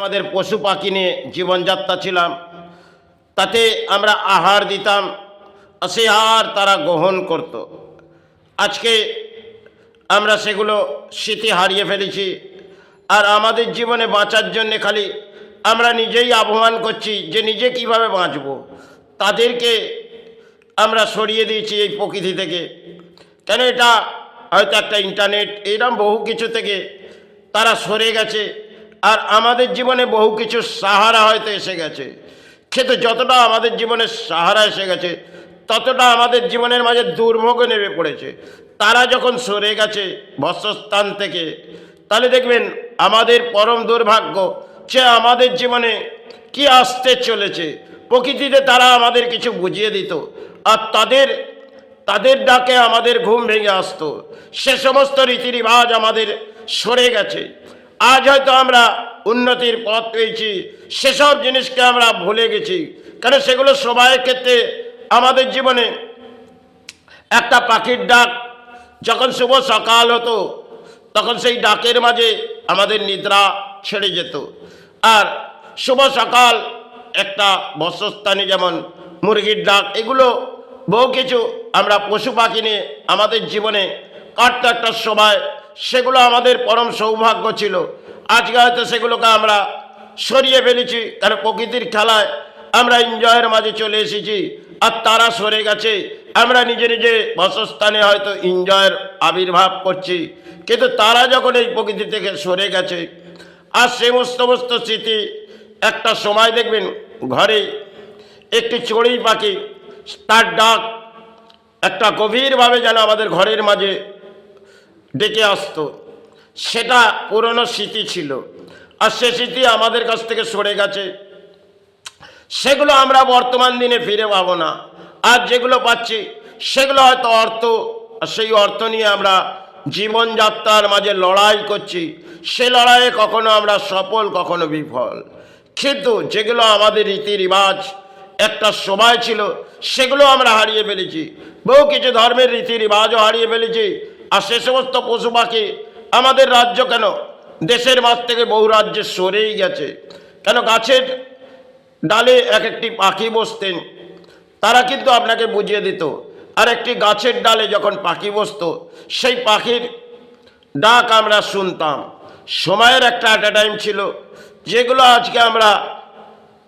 আমাদের পশু পাখি নিয়ে জীবনযাত্রা ছিলাম, তাতে আমরা আহার দিতাম, সে আহার তারা গ্রহণ করত। আজকে আমরা সেগুলো স্মৃতি হারিয়ে ফেলেছি। আর আমাদের জীবনে বাঁচার জন্যে খালি আমরা নিজেই আহ্বান করছি যে নিজে কিভাবে বাঁচব। তাদেরকে আমরা সরিয়ে দিয়েছি এই প্রকৃতি থেকে। কেন এটা হয়তো একটা ইন্টারনেট এইরকম বহু কিছু থেকে তারা সরে গেছে। আর আমাদের জীবনে বহু কিছু সাহারা হয়তো এসে গেছে, কিন্তু যতটা আমাদের জীবনে সাহারা এসে গেছে ততটা আমাদের জীবনের মাঝে দুর্ভোগে নেমে পড়েছে। তারা যখন সরে গেছে বসস্থান থেকে, তাহলে দেখবেন আমাদের পরম দুর্ভাগ্য যে আমাদের জীবনে কি আসতে চলেছে। প্রকৃতিতে তারা আমাদের কিছু বুঝিয়ে দিত, আর তাদের ডাকে আমাদের ঘুম ভেঙে আসতো। সে সমস্ত রীতি রিবাজ আমাদের সরে গেছে। আজ হয়তো আমরা উন্নতির পথ পেয়েছি, সেসব জিনিসকে আমরা ভুলে গেছি। কারণ সেগুলো সময়ের ক্ষেত্রে আমাদের জীবনে একটা পাখির ডাক যখন শুভ সকাল হতো, তখন সেই ডাকের মাঝে আমাদের নিদ্রা ছেড়ে যেত। আর শুভ সকাল একটা বসস্থানে যেমন মুরগির ডাক, এগুলো বহু কিছু আমরা পশু পাখি নিয়ে আমাদের জীবনে কাটতো একটা সময়। সেগুলো আমাদের পরম সৌভাগ্য ছিল। আজকে হয়তো সেগুলোকে আমরা সরিয়ে ফেলেছি, কারণ প্রকৃতির খেলায় আমরা এনজয়ের মাঝে চলে এসেছি। আর তারা সরে গেছে, আমরা নিজে নিজে বাসস্থানে হয়তো এনজয়ের আবির্ভাব করছি। কিন্তু তারা যখন এই প্রকৃতি থেকে সরে গেছে, আর সেই সমস্ত স্মৃতি একটা সময় দেখবেন ঘরে একটি চড়ুই পাখি, তার ডাক একটা গভীরভাবে যেন আমাদের ঘরের মাঝে ডেকে আসতো। সেটা পুরনো স্মৃতি ছিল, আর সে স্মৃতি আমাদের কাছ থেকে সরে গেছে। সেগুলো আমরা বর্তমান দিনে ফিরে পাবো না। আর যেগুলো পাচ্ছি সেগুলো হয়তো অর্থ, আর সেই অর্থ নিয়ে আমরা জীবনযাত্রার মাঝে লড়াই করছি। সে লড়াইয়ে কখনো আমরা সফল, কখনো বিফল। কিন্তু যেগুলো আমাদের রীতি রিবাজ একটা সময় ছিল, সেগুলো আমরা হারিয়ে ফেলেছি। বহু কিছু ধর্মের রীতি রিবাজও হারিয়ে ফেলেছি। আর সে সমস্ত পশু পাখি আমাদের রাজ্য কেন দেশের মাঝ থেকে বহু রাজ্যে সরেই গেছে। কেন গাছের ডালে এক একটি পাখি বসতেন, তারা কিন্তু আপনাকে বুঝিয়ে দিত। আর একটি গাছের ডালে যখন পাখি বসতো, সেই পাখির ডাক আমরা শুনতাম। সময়ের একটা টাইম ছিল, যেগুলো আজকে আমরা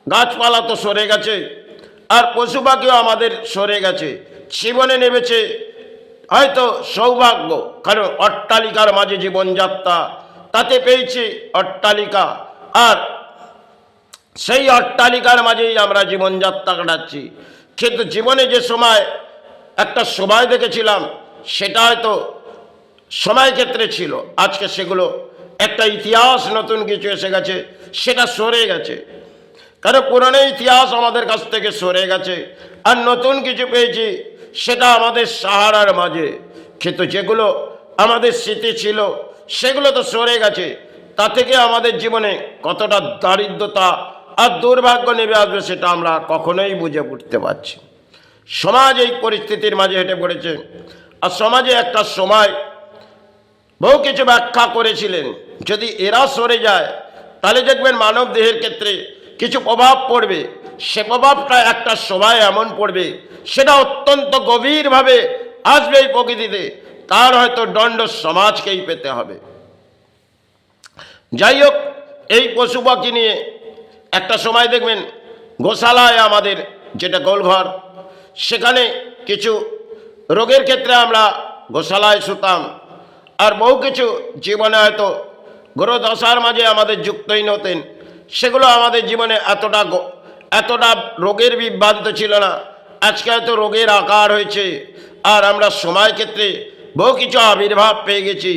গাছপালা তো সরে গেছে, আর পশু পাখিও আমাদের সরে গেছে। জীবনে নেমেছে হয়তো সৌভাগ্য, কারণ অট্টালিকার মাঝে জীবনযাত্রা, তাতে পেয়েছি অট্টালিকা। আর সেই অট্টালিকার মাঝেই আমরা জীবনযাত্রা কাটাচ্ছি। কিন্তু জীবনে যে সময় একটা সময় দেখেছিলাম, সেটা হয়তো সময় ক্ষেত্রে ছিল। আজকে সেগুলো একটা ইতিহাস, নতুন কিছু এসে গেছে, সেটা সরে গেছে। কারণ পুরনো ইতিহাস আমাদের কাছ থেকে সরে গেছে, আর নতুন কিছু পেয়েছি সেটা আমাদের সাহারার মাঝে। কিন্তু যেগুলো আমাদের স্মৃতি ছিল সেগুলো তো সরে গেছে। তা থেকে আমাদের জীবনে কতটা দারিদ্রতা আর দুর্ভাগ্য নেমে আসবে সেটা আমরা কখনোই বুঝে উঠতে পারছি। সমাজ এই পরিস্থিতির মাঝে হেঁটে পড়েছে। আর সমাজে একটা সময় বহু কিছু ব্যাখ্যা করেছিলেন, যদি এরা সরে যায় তাহলে দেখবেন মানব দেহের ক্ষেত্রে কিছু প্রভাব পড়বে। সে প্রভাবটা একটা সময় এমন পড়বে, সেটা অত্যন্ত গভীরভাবে আসবে এই প্রকৃতিতে। তার হয়তো দণ্ড সমাজকেই পেতে হবে। যাই হোক, এই পশু পাখি নিয়ে একটা সময় দেখবেন গোশালায় আমাদের যেটা গোলঘর, সেখানে কিছু রোগের ক্ষেত্রে আমরা গোশালায় শুতাম। আর বহু কিছু জীবনে হয়তো গ্রহদশার মাঝে আমাদের যুক্তহীন হতেন, সেগুলো আমাদের জীবনে এতটা রোগের বিভ্রান্ত ছিল না। আজকে হয়তো রোগের আকার হয়েছে, আর আমরা সময় ক্ষেত্রে বহু কিছু আবির্ভাব পেয়ে গেছি।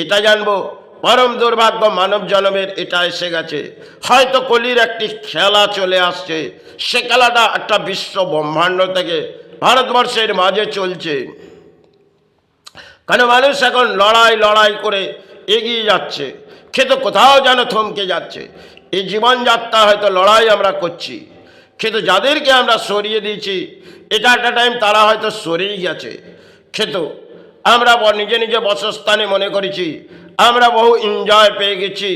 এটা জানবো পরম দুর্ভাগ্য মানব জন্মের, এটা এসে গেছে। হয়তো কলির একটি খেলা চলে আসছে, সে খেলাটা একটা বিশ্ব ব্রহ্মাণ্ড থেকে ভারতবর্ষের মাঝে চলছে। কারণ মানুষ এখন লড়াই করে এগিয়ে যাচ্ছে, কিন্তু কোথাও যেন থমকে যাচ্ছে। এই জীবনযাত্রা হয়তো লড়াই আমরা করছি, কিন্তু যাদেরকে আমরা সরিয়ে দিয়েছি, এটা একটা টাইম তারা হয়তো সরেই গেছে। কিন্তু আমরা নিজে নিজে বসস্থানে মনে করেছি আমরা বহু এনজয় পেয়ে গেছি,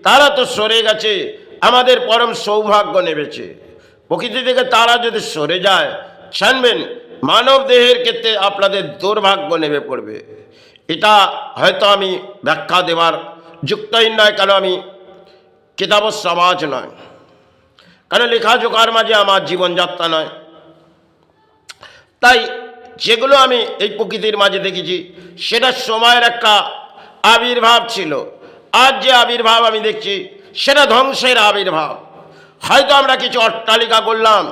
তারা তো সরে গেছে। আমাদের পরম সৌভাগ্য নেমেছে। প্রকৃতি থেকে তারা যদি সরে যায়, জানবেন মানব দেহের ক্ষেত্রে আপনাদের দুর্ভাগ্য নেমে পড়বে। এটা হয়তো আমি ব্যাখ্যা দেওয়ার যুক্তহীন নয়, কেন আমি কিতাব সমাজ নয়, কারণ লেখাজোখার মাঝে আমার জীবনযাত্রা নয়। তাই যেগুলো আমি এই প্রকৃতির মাঝে দেখেছি সেটা সময়ের একটা আবির্ভাব ছিল। আজ যে আবির্ভাব আমি দেখছি সেটা ধ্বংসের আবির্ভাব। হয়তো আমরা কিছু অট্টালিকা করলাম,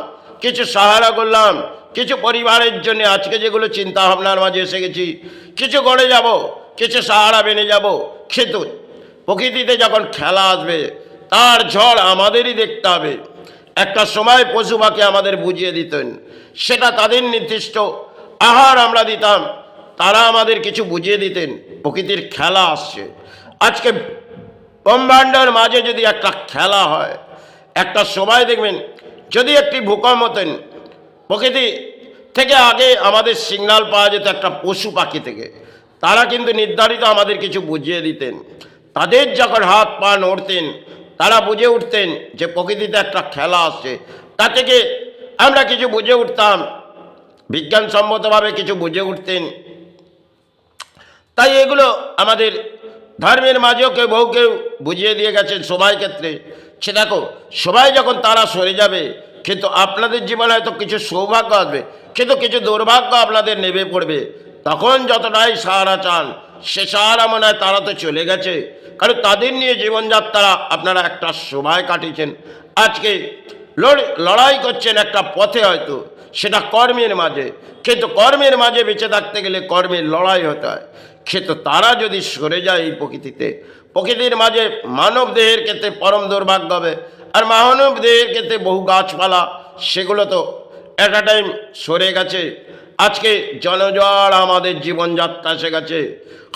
কিছু সাহারা করলাম, কিছু পরিবারের জন্য আজকে যেগুলো চিন্তা ভাবনার মাঝে এসে গেছি, কিছু গড়ে যাব, কিছু সাহারা বেনে যাব, কিন্তু প্রকৃতিতে যখন খেলা আসবে তার ঝড় আমাদেরই দেখতে হবে। একটা সময় পশু পাখি আমাদের বুঝিয়ে দিতেন, সেটা তাদের নির্দিষ্ট আহার আমরা দিতাম, তারা আমাদের কিছু বুঝিয়ে দিতেন প্রকৃতির খেলা আসছে। আজকে ব্রহ্মাণ্ডের মাঝে যদি একটা খেলা হয়, একটা সময় দেখবেন যদি একটি ভূকম্প হতেন, প্রকৃতি থেকে আগে আমাদের সিগন্যাল পাওয়া যেত একটা পশু পাখি থেকে, তারা কিন্তু নির্ধারিত আমাদের কিছু বুঝিয়ে দিতেন। তাদের যখন হাত পা নড়তেন তারা বুঝে উঠতেন যে প্রকৃতিতে একটা খেলা আসছে, তা থেকে আমরা কিছু বুঝে উঠতাম, বিজ্ঞানসম্মতভাবে কিছু বুঝে উঠতেন। তাই এগুলো আমাদের ধর্মের মাঝেও বহু কেউ বুঝিয়ে দিয়ে গেছেন সবাই ক্ষেত্রে। সে দেখো সবাই যখন তারা সরে যাবে, কিন্তু আপনাদের জীবনে হয়তো কিছু সৌভাগ্য আসবে, কিন্তু কিছু দুর্ভাগ্য আপনাদের নেমে পড়বে। তখন যতটাই সাহারা চান, সে সাহারা মনে হয় তারা তো চলে গেছে, কারণ তাদের নিয়ে জীবনযাত্রা আপনারা একটা সময় কাটিয়েছেন। আজকে লড়াই করছেন একটা পথে, হয়তো সেটা কর্মের মাঝে, কিন্তু কর্মের মাঝে বেঁচে থাকতে গেলে কর্মের লড়াই হতে হয়। কিন্তু তারা যদি সরে যায় এই প্রকৃতিতে, প্রকৃতির মাঝে মানব দেহের ক্ষেত্রে পরম দুর্ভাগ্য হবে। আর মানব দেহের ক্ষেত্রে বহু গাছপালা সেগুলো তো একটা টাইম সরে গেছে। আজকে জনজড় আমাদের জীবনযাত্রা এসে গেছে,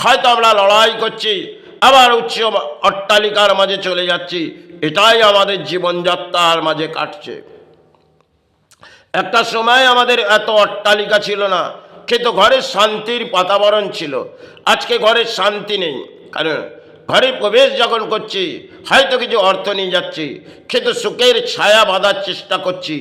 হয়তো আমরা লড়াই করছি, আবার উচ্চ অট্টালিকার মাঝে চলে যাচ্ছি, এটাই আমাদের জীবনযাত্রার মাঝে কাটছে। একটা সময় আমাদের এত অট্টালিকা ছিল না, কিন্তু ঘরের শান্তির বাতাবরণ ছিল। আজকে ঘরের শান্তি নেই, কারণ ঘরে প্রবেশ যখন করছি হয়তো কিছু অর্থ নিয়ে যাচ্ছি, কিন্তু সুখের ছায়া বাঁধার চেষ্টা করছি,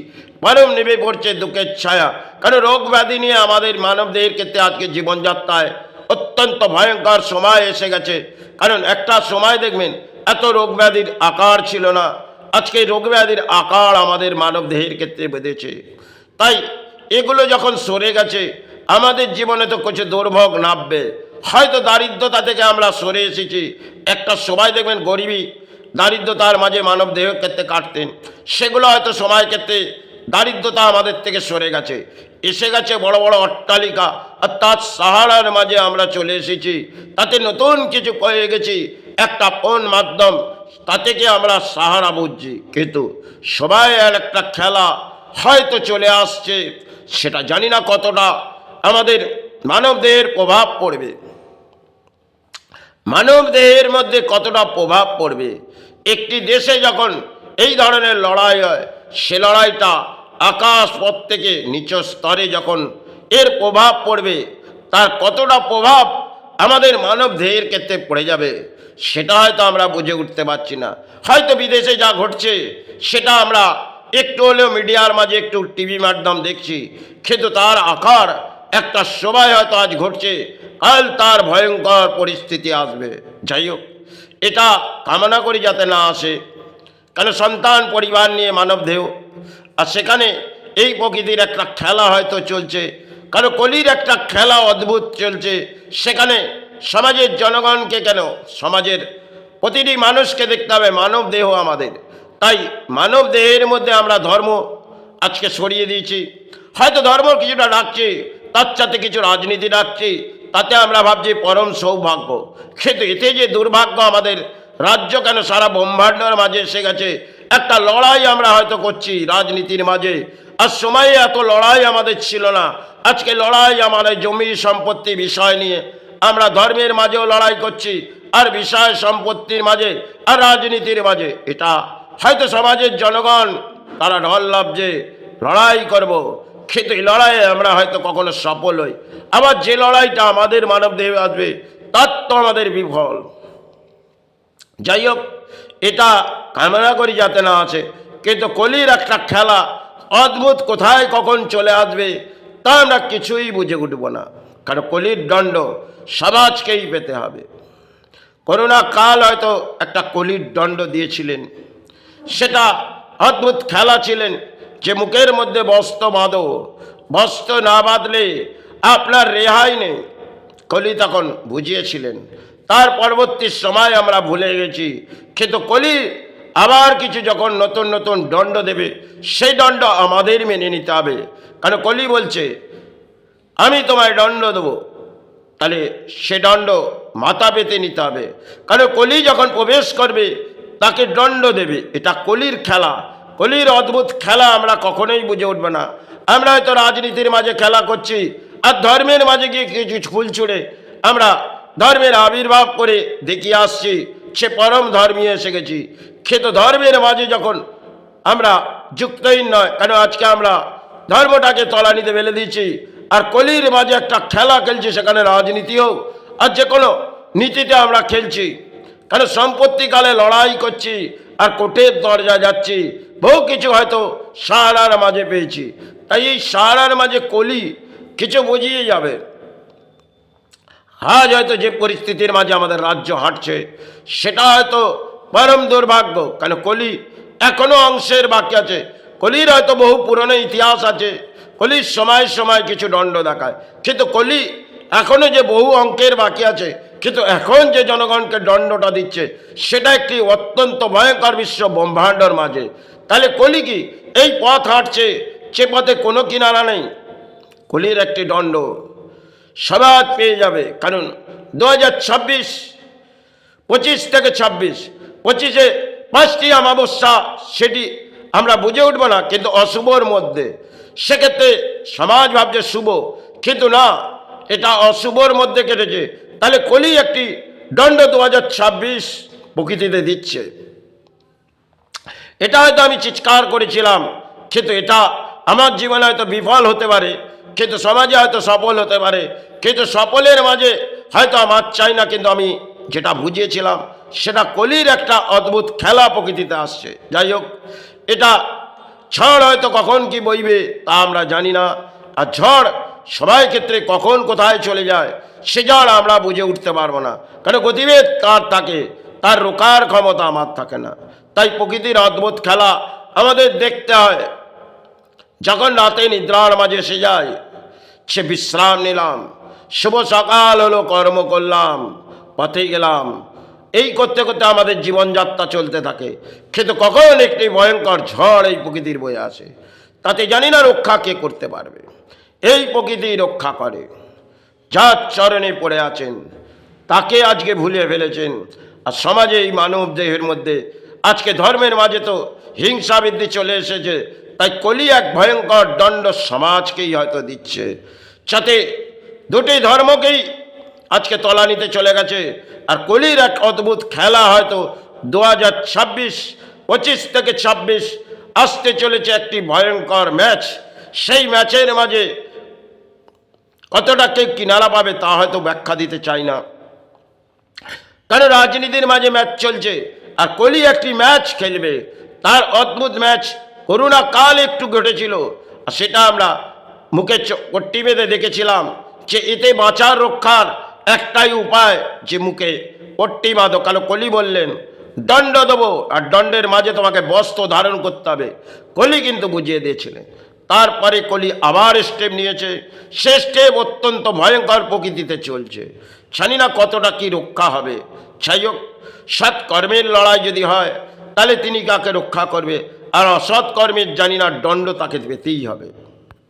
বরং নেমে পড়ছে দুঃখের ছায়া। কারণ রোগ ব্যাধি নিয়ে আমাদের মানবদেহের ক্ষেত্রে আজকে জীবনযাত্রায় অত্যন্ত ভয়ঙ্কর সময় এসে গেছে। কারণ একটা সময় দেখবেন এত রোগ ব্যাধির আকার ছিল না, আজকে রোগ ব্যাধির আকার আমাদের মানবদেহের ক্ষেত্রে বেঁধেছে। তাই এগুলো যখন সরে গেছে, আমাদের জীবনে তো কিছু দুর্ভোগ নামবে। হয়তো দারিদ্রতা থেকে আমরা সরে এসেছি, একটা সময় দেখবেন গরিবী দারিদ্রতার মাঝে মানব দেহ ক্ষেত্রে কাটতেন, সেগুলো হয়তো সময় ক্ষেত্রে দারিদ্রতা আমাদের থেকে সরে গেছে, এসে গেছে বড় বড় অট্টালিকা, আর তার সাহারার মাঝে আমরা চলে এসেছি। তাতে নতুন কিছু পেয়ে গেছি, একটা ফোন মাধ্যম, তা থেকে আমরা সাহারা বুঝছি। কিন্তু সবাই আর একটা খেলা হয়তো চলে আসছে, সেটা জানি না কতটা আমাদের মানব দেহের প্রভাব পড়বে, মানব দেহের মধ্যে কতটা প্রভাব পড়বে। একটি দেশে যখন এই ধরনের লড়াই হয়, সে লড়াইটা আকাশ পথ থেকে নিচ স্তরে যখন এর প্রভাব পড়বে, তার কতটা প্রভাব আমাদের মানব দেহের ক্ষেত্রে পড়ে যাবে, সেটা হয়তো আমরা বুঝে উঠতে পারছি না। হয়তো বিদেশে যা ঘটছে সেটা আমরা একটু হলেও মিডিয়ার মাঝে একটু টিভি মাধ্যম দেখছি, কিন্তু তার আকার একটা সময় হয়তো আজ ঘটছে, কাল তার ভয়ঙ্কর পরিস্থিতি আসবে। যাই হোক, এটা কামনা করি যাতে না আসে, কারণ সন্তান পরিবার নিয়ে মানব দেহ, আর সেখানে এই প্রকৃতির একটা খেলা হয়তো চলছে, কারণ কলির একটা খেলা অদ্ভুত চলছে। সেখানে সমাজের জনগণকে কেন, সমাজের প্রতিটি মানুষকে দেখতে হবে মানব দেহ আমাদের। তাই মানব দেহের মধ্যে আমরা ধর্ম আজকে সরিয়ে দিয়েছি, হয়তো ধর্ম কিছুটা ডাকছি, তার সাথে কিছু রাজনীতি ডাকছি, তাতে আমরা ভাবছি পরম সৌভাগ্য। কিন্তু এতে যে দুর্ভাগ্য আমাদের রাজ্য কেন সারা ব্রহ্মাণ্ডের মাঝে এসে গেছে, একটা লড়াই আমরা হয়তো করছি রাজনীতির মাঝে, আর সময়ে এত লড়াই আমাদের ছিল না। আজকে লড়াই আমাদের জমি সম্পত্তি বিষয় নিয়ে, আমরা ধর্মের মাঝেও লড়াই করছি, আর বিষয় সম্পত্তির মাঝে, আর রাজনীতির মাঝে। এটা হয়তো সমাজের জনগণ তারা ঢল লাভছে লড়াই করব, কিন্তু এই লড়াইয়ে আমরা হয়তো কখনো সফল হই, আবার যে লড়াইটা আমাদের মানব দেহে আসবে তার তো আমাদের বিফল। যাই হোক, এটা কামনা করি যাতে না আছে, কিন্তু কলির একটা খেলা অদ্ভুত কোথায় কখন চলে আসবে তা আমরা কিছুই বুঝে উঠব না। কারণ কলির দণ্ড সমাজকেই পেতে হবে। করোনা কাল হয়তো একটা কলির দণ্ড দিয়েছিলেন, সেটা অদ্ভুত খেলা ছিলেন যে মুখের মধ্যে বস্ত্র বাঁধো, বস্ত্র না বাঁধলে আপনার রেহাই নেই। কলি তখন বুঝিয়েছিলেন। তার পরবর্তী সময় আমরা ভুলে গেছি, কিন্তু কলি আবার কিছু যখন নতুন নতুন দণ্ড দেবে সেই দণ্ড আমাদের মেনে নিতে হবে। কারণ কলি বলছে আমি তোমায় দণ্ড দেবো, তাহলে সে দণ্ড মাথা পেতে নিতে হবে। কারণ কলি যখন প্রবেশ করবে তাকে দণ্ড দেবে। এটা কলির খেলা, কলির অদ্ভুত খেলা আমরা কখনোই বুঝে উঠবে না। আমরা হয়তো রাজনীতির মাঝে খেলা করছি আর ধর্মের মাঝে গিয়ে কিছু ফুল ছুঁড়ে আমরা ধর্মের আবির্ভাব করে দেখিয়ে আসছি সে পরম ধর্মী এসে গেছি। কিন্তু ধর্মের মাঝে যখন আমরা যুক্তই নয়, কেন আজকে আমরা ধর্মটাকে তলানিতে ফেলে দিয়েছি আর কলির মাঝে একটা খেলা খেলছি, সেখানে রাজনীতি হোক আর যে কোনো নীতিতে আমরা খেলছি। কেন সম্পত্তিকালে লড়াই করছি আর কোর্টের দরজা যাচ্ছি, বহু কিছু হয়তো সাহারার মাঝে পেয়েছি। তাই এই সাহারার মাঝে কলি কিছু বুঝিয়ে যাবে। আজ হয়তো যে পরিস্থিতির মাঝে আমাদের রাজ্য হাঁটছে সেটা হয়তো পরম দুর্ভাগ্য। কেন কলি এখনো অংশের বাকি আছে, কলির হয়তো বহু পুরনো ইতিহাস আছে, কলির সময় সময় কিছু দণ্ড দেখায়, কিন্তু কলি এখনো যে বহু অঙ্কের বাকি আছে। কিন্তু এখন যে জনগণকে দণ্ডটা দিচ্ছে সেটা একটি অত্যন্ত ভয়ঙ্কর বিশ্ব ব্রহ্মাণ্ডর মাঝে। তাহলে কলি কি এই পথ হাঁটছে, সে পথে কোনো কিনারা নেই। কলির একটি দণ্ড সমাজ পেয়ে যাবে। কারণ 2026, 25 থেকে 26, 25-এ 5টি অমাবস্যা, সেটি আমরা বুঝে উঠব না, কিন্তু অশুভর মধ্যে। সেক্ষেত্রে সমাজ ভাবছে শুভ, কিন্তু না, এটা অশুভর মধ্যে কেটেছে। তাহলে কলি একটি দণ্ড 2026 প্রকৃতিতে দিচ্ছে। এটা হয়তো আমি চিৎকার করেছিলাম, কিন্তু এটা আমার জীবনে হয়তো বিফল হতে পারে, কিন্তু সমাজে হয়তো সফল হতে পারে। কিন্তু সফলের মাঝে হয়তো আমার চাই না, কিন্তু আমি যেটা বুঝিয়েছিলাম সেটা কলির একটা অদ্ভুত খেলা প্রকৃতিতে আসছে। যাই হোক, এটা ঝড় হয়তো কখন কি বইবে তা আমরা জানি না, আর ঝড় সবাই ক্ষেত্রে কখন কোথায় চলে যায় সে ঝড় আমরা বুঝে উঠতে পারবো না। কারণ গতিবেগ তার থাকে, তার রোকার ক্ষমতা আমার থাকে না। তাই প্রকৃতির অদ্ভুত খেলা আমাদের দেখতে হয়। যখন রাতে নিদ্রার মাঝে এসে যায়, সে বিশ্রাম নিলাম, শুভ সকাল হলো, কর্ম করলাম, পথে গেলাম, এই করতে করতে আমাদের জীবনযাত্রা চলতে থাকে। কিন্তু কখন একটি ভয়ঙ্কর ঝড় এই প্রকৃতির বয়ে আসে, তাতে জানি না রক্ষা কে করতে পারবে। এই প্রকৃতি রক্ষা করে, যার চরণে পড়ে আছেন তাকে আজকে ভুলে ফেলেছেন। আর সমাজে এই মানব দেহের মধ্যে আজকে ধর্মের মাঝে তো হিংসা বৃদ্ধি চলে এসেছে। তাই কলি এক ভয়ঙ্কর দণ্ড সমাজকেই হয়তো দিচ্ছে, যাতে দুটি ধর্মকেই আজকে তলানিতে চলে গেছে। আর কলির এক অদ্ভুত খেলা হয়তো 2026, 25 থেকে 26 আসতে চলেছে একটি ভয়ঙ্কর ম্যাচ। সেই ম্যাচের মাঝে কতটা কে কিনারা পাবে তা হয়তো ব্যাখ্যা দিতে চাই না, কারণ রাজনীতির মাঝে ম্যাচ চলছে আর কলি একটি ম্যাচ খেলবে। তার অদ্ভুত ম্যাচ করোনা কাল একটু ঘটেছিল, আর সেটা আমরা মুখে পট্টি বেঁধে দেখেছিলাম যে এতে বাঁচার রক্ষার একটাই উপায় যে মুখে পট্টি বাঁধো। কালো কলি বললেন দণ্ড দেবো, আর দণ্ডের মাঝে তোমাকে বস্ত্র ধারণ করতে হবে। কলি কিন্তু বুঝিয়ে দিয়েছিলেন। তারপরে কলি আবার স্টেপ নিয়েছে, সে স্টেপ অত্যন্ত ভয়ঙ্কর প্রকৃতিতে চলছে। জানি না কতটা কি রক্ষা হবে। যাই হোক, সৎ কর্মের লড়াই যদি হয় তাহলে তিনি কাকে রক্ষা করবে, আর অসৎ কর্মের জানি না দণ্ড তাকে পেতেই হবে।